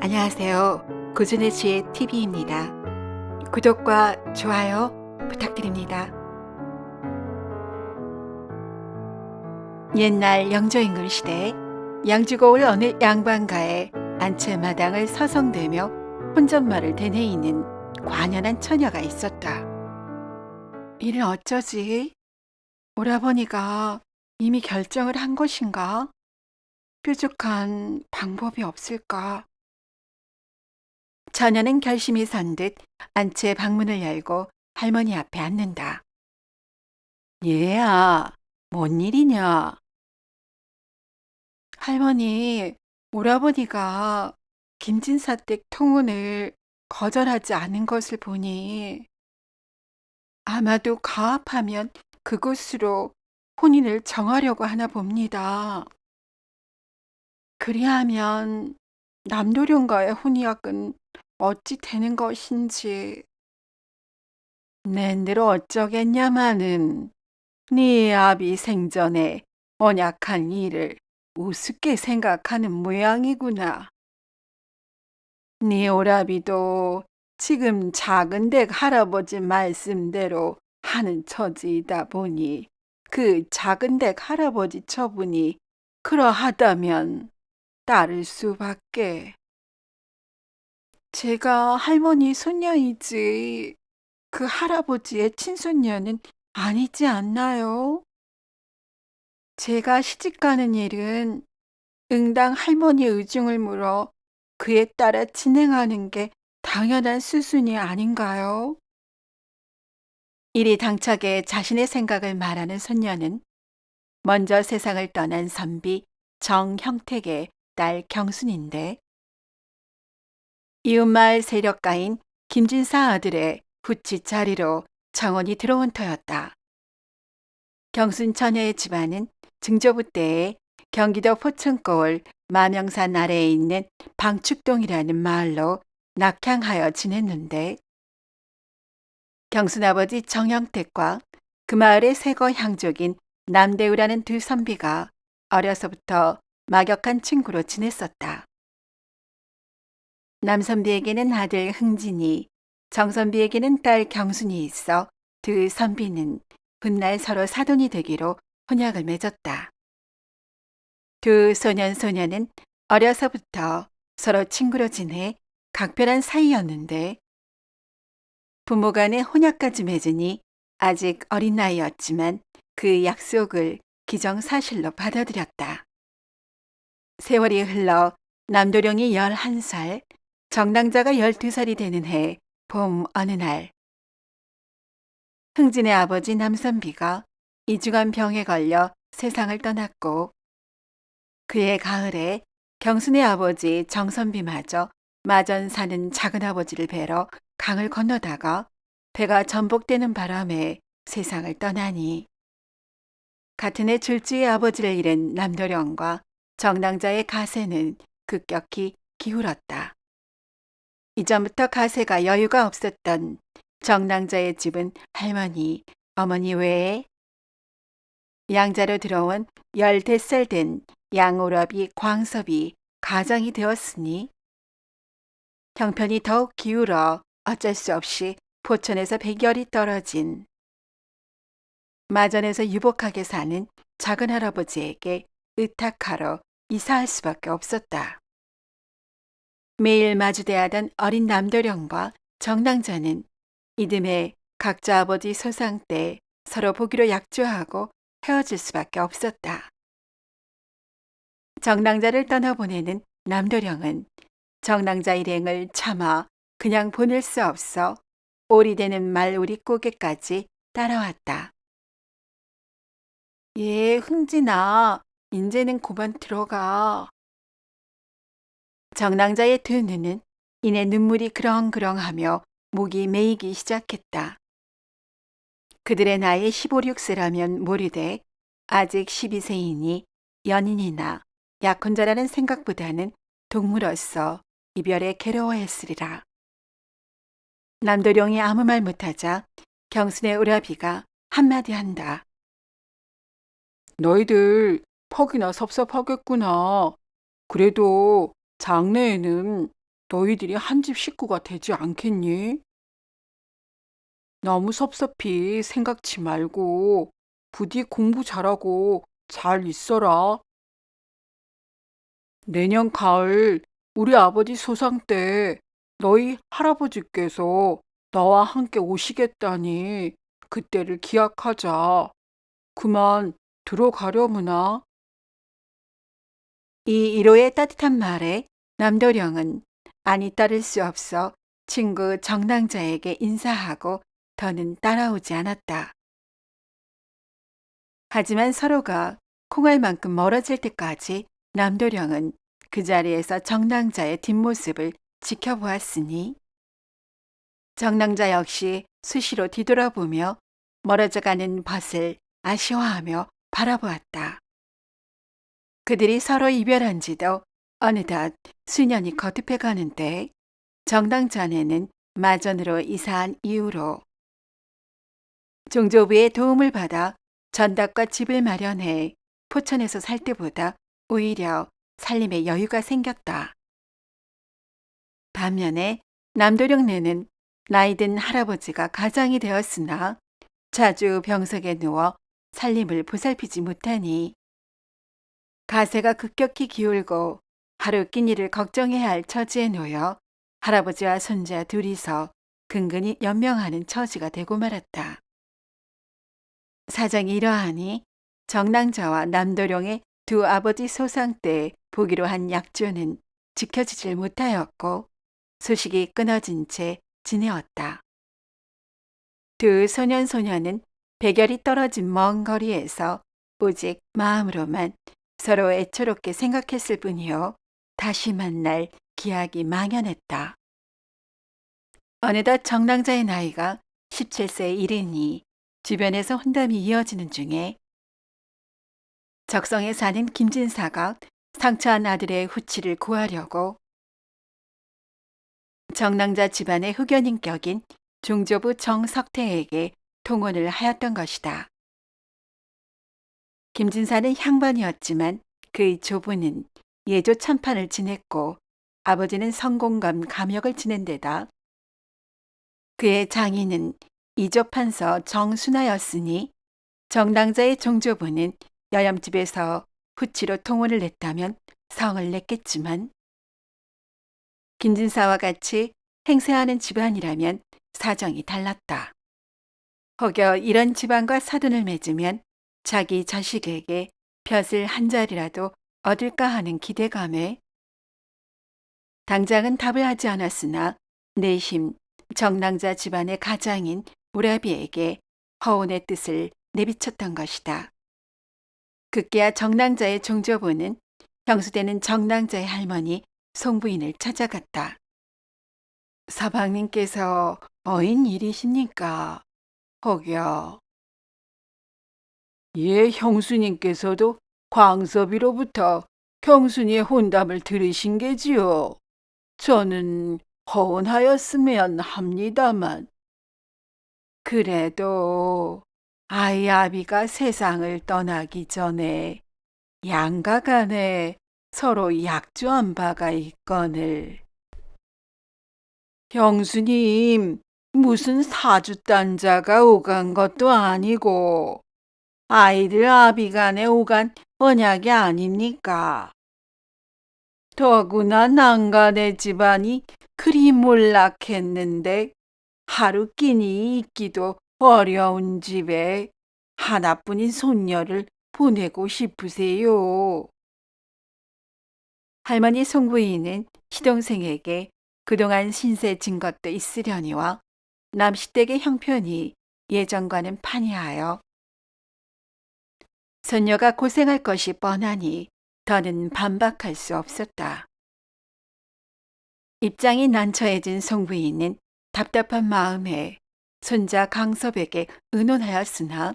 안녕하세요. 고준혜 씨의 TV입니다. 구독과 좋아요 부탁드립니다. 옛날 영조임금 시대에 양주가 올 어느 양반가에 안채마당을 서성대며 혼잣말을 되뇌이는 관연한 처녀가 있었다. 이를 어쩌지? 오라버니가 이미 결정을 한 것인가? 뾰족한 방법이 없을까? 처녀는 결심이 선 듯 안채 방문을 열고 할머니 앞에 앉는다. 얘야, 뭔 일이냐? 할머니, 오라버니가 김진사댁 통혼을 거절하지 않은 것을 보니 아마도 가압하면 그곳으로 혼인을 정하려고 하나 봅니다. 그리하면 남도령과의 혼약은 어찌 되는 것인지. 낸대로 어쩌겠냐마는 네 아비 생전에 언약한 일을 우습게 생각하는 모양이구나. 네 오라비도 지금 작은댁 할아버지 말씀대로 하는 처지이다 보니 그 작은댁 할아버지 처분이 그러하다면 따를 수밖에. 제가 할머니 손녀이지 그 할아버지의 친손녀는 아니지 않나요? 제가 시집가는 일은 응당 할머니 의중을 물어 그에 따라 진행하는 게 당연한 수순이 아닌가요? 이리 당차게 자신의 생각을 말하는 손녀는 먼저 세상을 떠난 선비 정형택의 딸 경순인데 이웃마을 세력가인 김진사 아들의 부치 자리로 정원이 들어온 터였다. 경순 처녀의 집안은 증조부 때에 경기도 포천골 마명산 아래에 있는 방축동이라는 마을로 낙향하여 지냈는데 경순 아버지 정형택과 그 마을의 세거 향족인 남대우라는 두 선비가 어려서부터 막역한 친구로 지냈었다. 남선비에게는 아들 흥진이, 정선비에게는 딸 경순이 있어 두 선비는 훗날 서로 사돈이 되기로 혼약을 맺었다. 두 소년소녀는 어려서부터 서로 친구로 지내 각별한 사이였는데 부모 간에 혼약까지 맺으니 아직 어린 나이였지만 그 약속을 기정사실로 받아들였다. 세월이 흘러 남도령이 11살, 정당자가 12살이 되는 해 봄 어느 날 흥진의 아버지 남선비가 이중한 병에 걸려 세상을 떠났고 그해 가을에 경순의 아버지 정선비마저 마전 사는 작은아버지를 뵈러 강을 건너다가 배가 전복되는 바람에 세상을 떠나니 같은 해 줄지의 아버지를 잃은 남도령과 정당자의 가세는 급격히 기울었다. 이전부터 가세가 여유가 없었던 정당자의 집은 할머니, 어머니 외에 양자로 들어온 15살 된 양오럽이 광섭이 가장이 되었으니 형편이 더욱 기울어 어쩔 수 없이 포천에서 100열이 떨어진 마전에서 유복하게 사는 작은 할아버지에게 의탁하러 이사할 수밖에 없었다. 매일 마주대하던 어린 남도령과 정당자는 이듬해 각자 아버지 소상 때 서로 보기로 약조하고 헤어질 수밖에 없었다. 정당자를 떠나보내는 남도령은 정당자 일행을 참아 그냥 보낼 수 없어 오리되는 말우리 고개까지 따라왔다. 예, 흥진아, 인제는 그만 들어가. 정당자의 두 눈은 이내 눈물이 그렁그렁하며 목이 메이기 시작했다. 그들의 나이 15, 16세라면 모르되 아직 12세이니 연인이나 약혼자라는 생각보다는 동무로서 이별에 괴로워했으리라. 남도령이 아무 말 못하자 경순의 오라비가 한마디 한다. 너희들 퍽이나 섭섭하겠구나. 그래도 장래에는 너희들이 한 집 식구가 되지 않겠니? 너무 섭섭히 생각지 말고 부디 공부 잘하고 잘 있어라. 내년 가을 우리 아버지 소상 때 너희 할아버지께서 너와 함께 오시겠다니 그때를 기약하자. 그만 들어가려무나. 이 이로의 따뜻한 말에 남도령은 아니 따를 수 없어 친구 정랑자에게 인사하고 더는 따라오지 않았다. 하지만 서로가 콩알만큼 멀어질 때까지 남도령은 그 자리에서 정랑자의 뒷모습을 지켜보았으니 정랑자 역시 수시로 뒤돌아보며 멀어져가는 벗을 아쉬워하며 바라보았다. 그들이 서로 이별한 지도 어느덧 수년이 거듭해 가는데 정당자네는 마전으로 이사한 이후로 종조부의 도움을 받아 전답과 집을 마련해 포천에서 살 때보다 오히려 살림에 여유가 생겼다. 반면에 남도령네는 나이든 할아버지가 가장이 되었으나 자주 병석에 누워 살림을 보살피지 못하니 가세가 급격히 기울고 하루 끼니를 걱정해야 할 처지에 놓여 할아버지와 손자 둘이서 근근히 연명하는 처지가 되고 말았다. 사정이 이러하니 정랑자와 남도령의 두 아버지 소상 때 보기로 한 약조는 지켜지질 못하였고 소식이 끊어진 채 지내었다. 두 소년소녀는 배결이 떨어진 먼 거리에서 오직 마음으로만 서로 애처롭게 생각했을 뿐이요. 다시 만날 기약이 망연했다. 어느덧 정랑자의 나이가 17세에 이르니 주변에서 혼담이 이어지는 중에 적성에 사는 김진사가 상처한 아들의 후치를 구하려고 정랑자 집안의 흑연인격인 중조부 정석태에게 통혼을 하였던 것이다. 김진사는 향반이었지만 그의 조부는 예조 참판을 지냈고 아버지는 성공감 감역을 지낸 데다 그의 장인은 이조판서 정순하였으니 정당자의 종조부는 여염집에서 후치로 통혼을 냈다면 성을 냈겠지만 김진사와 같이 행세하는 집안이라면 사정이 달랐다. 혹여 이런 집안과 사돈을 맺으면 자기 자식에게 벼슬 한 자리라도 얻을까 하는 기대감에 당장은 답을 하지 않았으나 내심 정랑자 집안의 가장인 우라비에게 허운의 뜻을 내비쳤던 것이다. 급기야 정랑자의 종조부는 형수되는 정랑자의 할머니 송부인을 찾아갔다. 서방님께서 어인 일이십니까? 혹여 예, 형수님께서도 광섭이로부터 경순이의 혼담을 들으신 게지요. 저는 허운하였으면 합니다만. 그래도 아이 아비가 세상을 떠나기 전에 양가 간에 서로 약조한 바가 있거늘. 형수님, 무슨 사주단자가 오간 것도 아니고 아이들 아비간에 오간 언약이 아닙니까? 더구나 난간의 집안이 그리 몰락했는데 하루 끼니 있기도 어려운 집에 하나뿐인 손녀를 보내고 싶으세요. 할머니 송부인은 시동생에게 그동안 신세 진 것도 있으려니와 남시댁의 형편이 예전과는 판이하여 손녀가 고생할 것이 뻔하니 더는 반박할 수 없었다. 입장이 난처해진 송부인은 답답한 마음에 손자 강섭에게 의논하였으나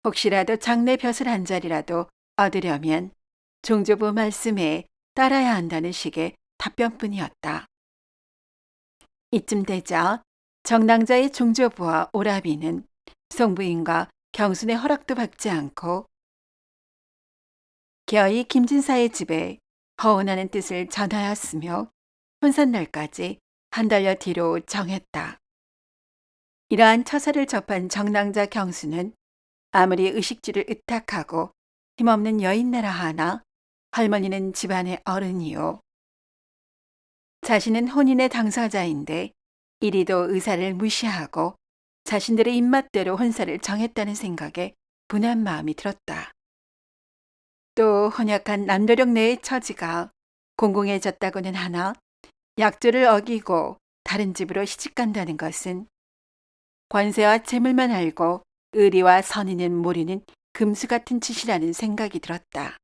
혹시라도 장례 벼슬 한 자리라도 얻으려면 종조부 말씀에 따라야 한다는 식의 답변뿐이었다. 이쯤 되자 정랑자의 종조부와 오라비는 송부인과 경순의 허락도 받지 않고 겨이 김진사의 집에 허운하는 뜻을 전하였으며 혼산날까지 한 달여 뒤로 정했다. 이러한 처사를 접한 정랑자 경수는 아무리 의식주를 의탁하고 힘없는 여인네라 하나 할머니는 집안의 어른이요. 자신은 혼인의 당사자인데 이리도 의사를 무시하고 자신들의 입맛대로 혼사를 정했다는 생각에 분한 마음이 들었다. 또 혼약한 남도령 내의 처지가 공공해졌다고는 하나 약조를 어기고 다른 집으로 시집간다는 것은 관세와 재물만 알고 의리와 선의는 모르는 금수 같은 짓이라는 생각이 들었다.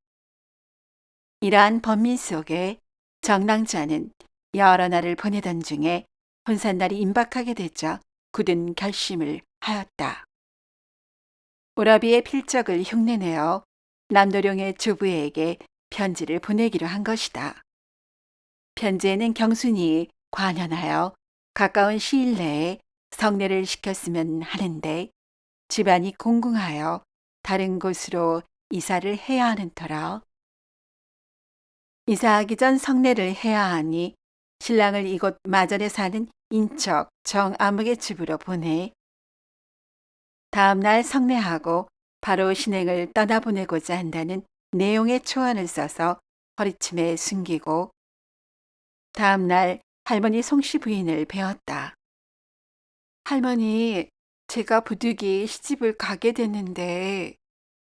이러한 번민 속에 정랑자는 여러 날을 보내던 중에 혼산날이 임박하게 되자 굳은 결심을 하였다. 오라비의 필적을 흉내내어 남도령의 주부에게 편지를 보내기로 한 것이다. 편지에는 경순이 관연하여 가까운 시일 내에 성례를 시켰으면 하는데 집안이 공궁하여 다른 곳으로 이사를 해야 하는 터라. 이사하기 전 성례를 해야 하니 신랑을 이곳 마전에 사는 인척 정아묵의 집으로 보내 다음 날 성례하고 바로 신행을 떠나보내고자 한다는 내용의 초안을 써서 허리춤에 숨기고 다음 날 할머니 송씨 부인을 배웠다. 할머니, 제가 부득이 시집을 가게 됐는데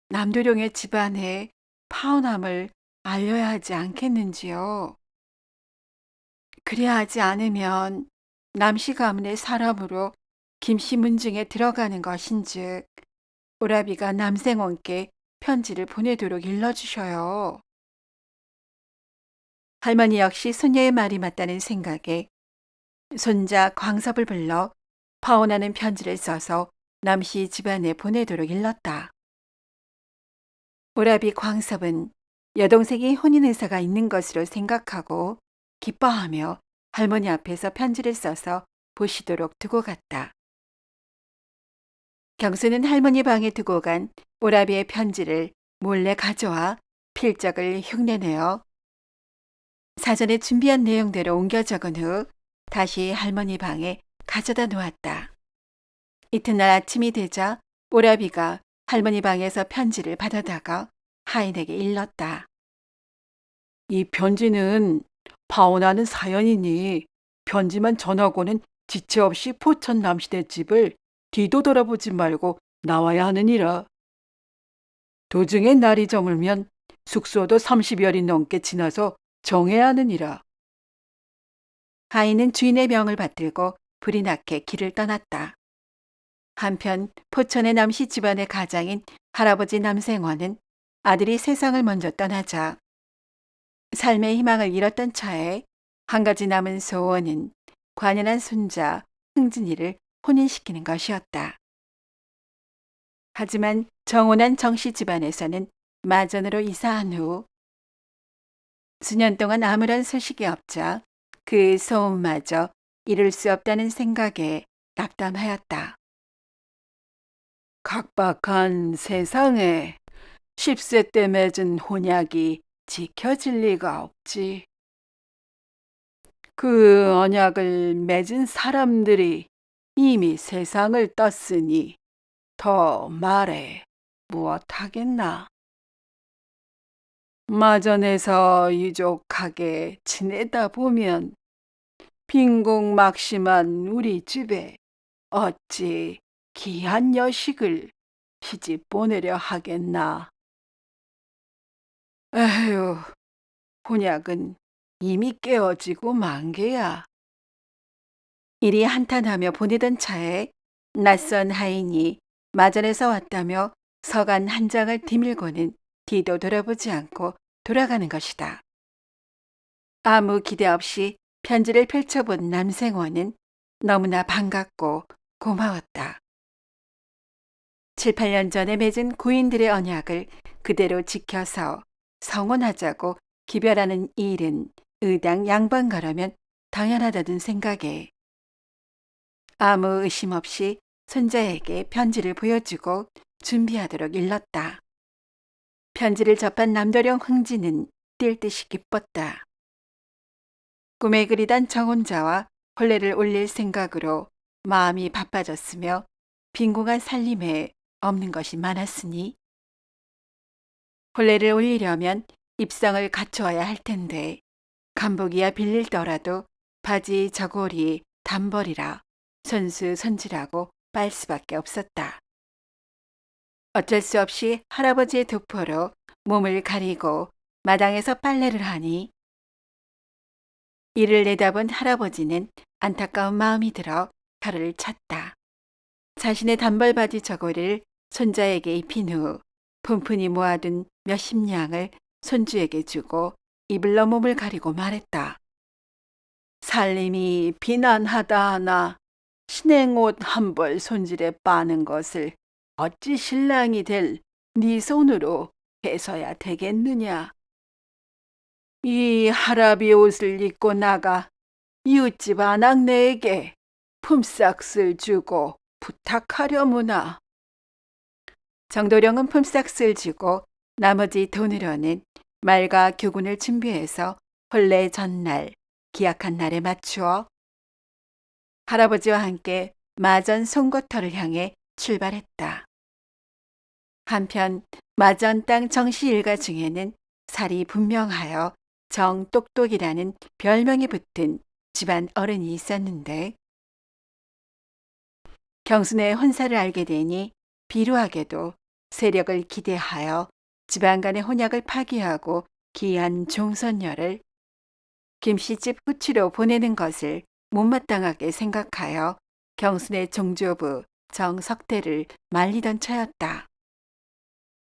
남도령의 집안에 파혼함을 알려야 하지 않겠는지요? 그래야 하지 않으면 남씨 가문의 사람으로 김씨 문중에 들어가는 것인즉 오라비가 남생원께 편지를 보내도록 일러주셔요. 할머니 역시 손녀의 말이 맞다는 생각에 손자 광섭을 불러 파혼하는 편지를 써서 남씨 집안에 보내도록 일렀다. 오라비 광섭은 여동생이 혼인 의사가 있는 것으로 생각하고 기뻐하며 할머니 앞에서 편지를 써서 보시도록 두고 갔다. 경수는 할머니 방에 두고 간 오라비의 편지를 몰래 가져와 필적을 흉내내어 사전에 준비한 내용대로 옮겨 적은 후 다시 할머니 방에 가져다 놓았다. 이튿날 아침이 되자 오라비가 할머니 방에서 편지를 받아다가 하인에게 일렀다. 이 편지는 파혼하는 사연이니 편지만 전하고는 지체 없이 포천 남시대 집을 뒤도 돌아보지 말고 나와야 하느니라. 도중에 날이 저물면 숙소도 30여리 넘게 지나서 정해야 하느니라. 하인은 주인의 명을 받들고 불이 나게 길을 떠났다. 한편 포천의 남씨 집안의 가장인 할아버지 남생원은 아들이 세상을 먼저 떠나자 삶의 희망을 잃었던 차에 한 가지 남은 소원은 관연한 손자 흥진이를 혼인시키는 것이었다. 하지만 정혼한 정씨 집안에서는 마전으로 이사한 후 수년 동안 아무런 소식이 없자 그 소원마저 이룰 수 없다는 생각에 낙담하였다. 각박한 세상에 10세 때 맺은 혼약이 지켜질 리가 없지. 그 언약을 맺은 사람들이 이미 세상을 떴으니 더 말해 무엇하겠나. 마전에서 유족하게 지내다 보면 빈공막심한 우리 집에 어찌 귀한 여식을 시집 보내려 하겠나. 에휴, 혼약은 이미 깨어지고 만개야. 이리 한탄하며 보내던 차에 낯선 하인이 마전에서 왔다며 서간 한 장을 디밀고는 뒤도 돌아보지 않고 돌아가는 것이다. 아무 기대 없이 편지를 펼쳐본 남생원은 너무나 반갑고 고마웠다. 7, 8년 전에 맺은 고인들의 언약을 그대로 지켜서 성혼하자고 기별하는 이 일은 의당 양반가라면 당연하다는 생각에 아무 의심 없이 손자에게 편지를 보여주고 준비하도록 일렀다. 편지를 접한 남도령 흥진은 뛸 듯이 기뻤다. 꿈에 그리던 정혼자와 혼례를 올릴 생각으로 마음이 바빠졌으며 빈궁한 살림에 없는 것이 많았으니 혼례를 올리려면 입성을 갖추어야 할 텐데 간복이야 빌릴더라도 바지 저고리 단벌이라 손수선지라고 빨 수밖에 없었다. 어쩔 수 없이 할아버지의 도포로 몸을 가리고 마당에서 빨래를 하니 이를 내다본 할아버지는 안타까운 마음이 들어 혀를 찼다. 자신의 단벌 바지 저고리를 손자에게 입힌 후 푼푼히 모아둔 몇십 냥을 손주에게 주고 이불로 몸을 가리고 말했다. 살림이 비난하다 하나 신행옷 한 벌 손질에 빠는 것을 어찌 신랑이 될 네 손으로 해서야 되겠느냐. 이 할아비 옷을 입고 나가 이웃집 아낙네에게 품삯을 주고 부탁하려무나. 정도령은 품삯을 주고 나머지 돈으로는 말과 교군을 준비해서 혼례 전날 기약한 날에 맞추어 할아버지와 함께 마전 송고터를 향해 출발했다. 한편 마전 땅 정씨 일가 중에는 살이 분명하여 정똑똑이라는 별명이 붙은 집안 어른이 있었는데 경순의 혼사를 알게 되니 비루하게도 세력을 기대하여 집안 간의 혼약을 파기하고 귀한 종선녀를 김씨집 후치로 보내는 것을 못마땅하게 생각하여 경순의 종조부 정석대를 말리던 차였다.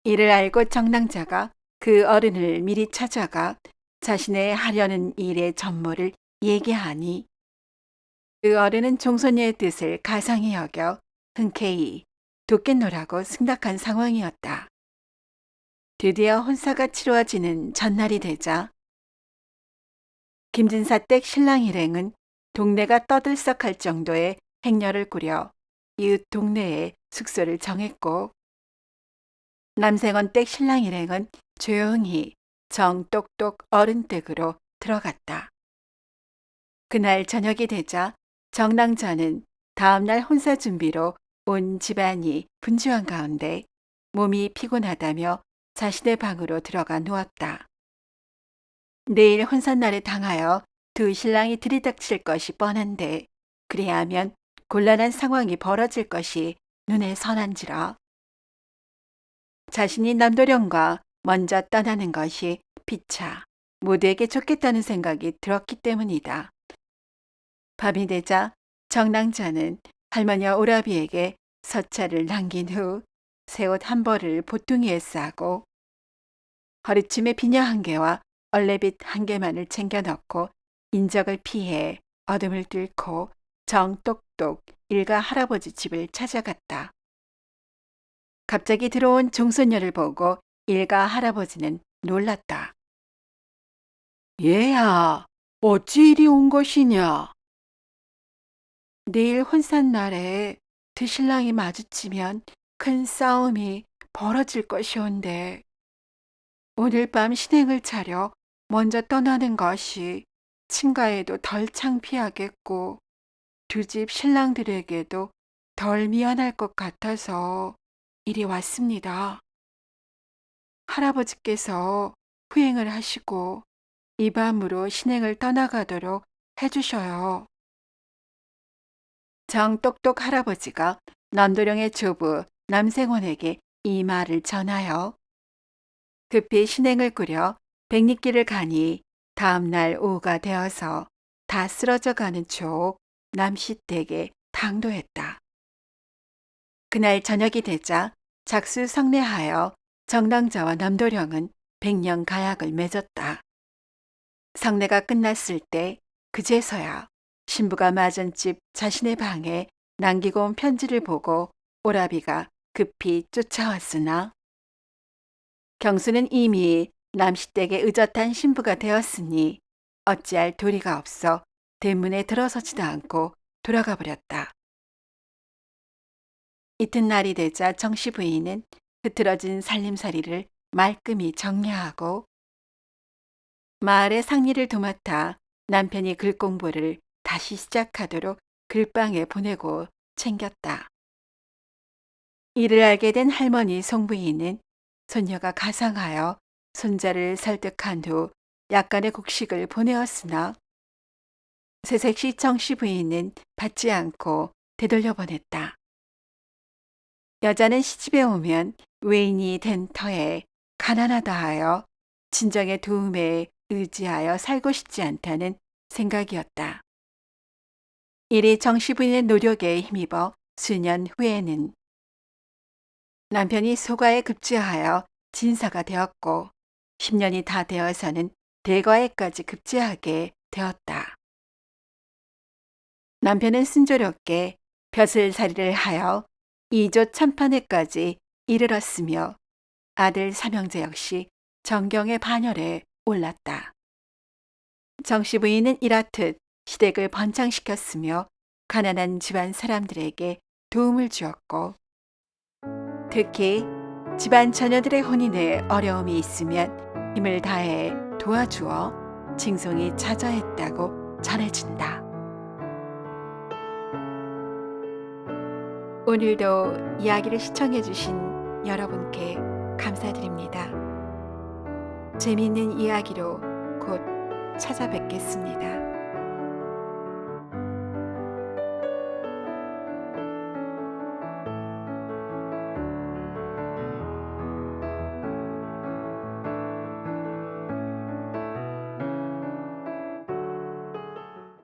이를 알고 정랑자가 그 어른을 미리 찾아가 자신의 하려는 일의 전모를 얘기하니 그 어른은 종손녀의 뜻을 가상히 여겨 흔쾌히 돕겠노라고 승낙한 상황이었다. 드디어 혼사가 치루어지는 전날이 되자 김진사댁 신랑 일행은 동네가 떠들썩할 정도의 행렬을 꾸려 이웃 동네에 숙소를 정했고 남생원댁 신랑 일행은 조용히 정똑똑 어른 댁으로 들어갔다. 그날 저녁이 되자 정랑자는 다음날 혼사 준비로 온 집안이 분주한 가운데 몸이 피곤하다며 자신의 방으로 들어가 누웠다. 내일 혼산날에 당하여 두 신랑이 들이닥칠 것이 뻔한데 그래야 하면 곤란한 상황이 벌어질 것이 눈에 선한지라 자신이 남도령과 먼저 떠나는 것이 피차 모두에게 좋겠다는 생각이 들었기 때문이다. 밤이 되자 정랑자는 할머니와 오라비에게 서차를 남긴 후 새 옷 한 벌을 보퉁이에 싸고 허리춤에 비녀 한 개와 얼레빗 한 개만을 챙겨 넣고 인적을 피해 어둠을 뚫고 정똑똑 일가 할아버지 집을 찾아갔다. 갑자기 들어온 종손녀를 보고 일가 할아버지는 놀랐다. 얘야, 어찌 이리 온 것이냐? 내일 혼산날에 두 신랑이 마주치면 큰 싸움이 벌어질 것이온데 오늘 밤 신행을 차려 먼저 떠나는 것이 친가에도 덜 창피하겠고 두 집 신랑들에게도 덜 미안할 것 같아서 이리 왔습니다. 할아버지께서 후행을 하시고 이 밤으로 신행을 떠나가도록 해주셔요. 정똑똑 할아버지가 남도령의 조부 남생원에게 이 말을 전하여 급히 신행을 꾸려 백리길을 가니 다음날 오후가 되어서 다 쓰러져 가는 쪽 남씨댁에 당도했다. 그날 저녁이 되자 작수 성례하여 정랑자와 남도령은 백년 가약을 맺었다. 성례가 끝났을 때 그제서야 신부가 마전집 자신의 방에 남기고 온 편지를 보고 오라비가 급히 쫓아왔으나 경수는 이미 남씨댁에 의젓한 신부가 되었으니 어찌할 도리가 없어 대문에 들어서지도 않고 돌아가 버렸다. 이튿날이 되자 정씨 부인은 흐트러진 살림살이를 말끔히 정리하고 마을의 상리를 도맡아 남편이 글 공부를 다시 시작하도록 글방에 보내고 챙겼다. 이를 알게 된 할머니 송부인은 손녀가 가상하여 손자를 설득한 후 약간의 곡식을 보내었으나 새색시 정씨 부인은 받지 않고 되돌려 보냈다. 여자는 시집에 오면 외인이 된 터에 가난하다 하여 친정의 도움에 의지하여 살고 싶지 않다는 생각이었다. 이리 정씨 부인의 노력에 힘입어 수년 후에는 남편이 소가에 급제하여 진사가 되었고 10년이 다 되어서는 대과에까지 급제하게 되었다. 남편은 순조롭게 벼슬살이를 하여 2조 천판에까지 이르렀으며 아들 삼형제 역시 정경의 반열에 올랐다. 정씨 부인은 이렇듯 시댁을 번창시켰으며 가난한 집안 사람들에게 도움을 주었고 특히 집안 자녀들의 혼인에 어려움이 있으면 힘을 다해 도와주어 칭송이 자자했다고 전해진다. 오늘도 이야기를 시청해 주신 여러분께 감사드립니다. 재미있는 이야기로 곧 찾아뵙겠습니다.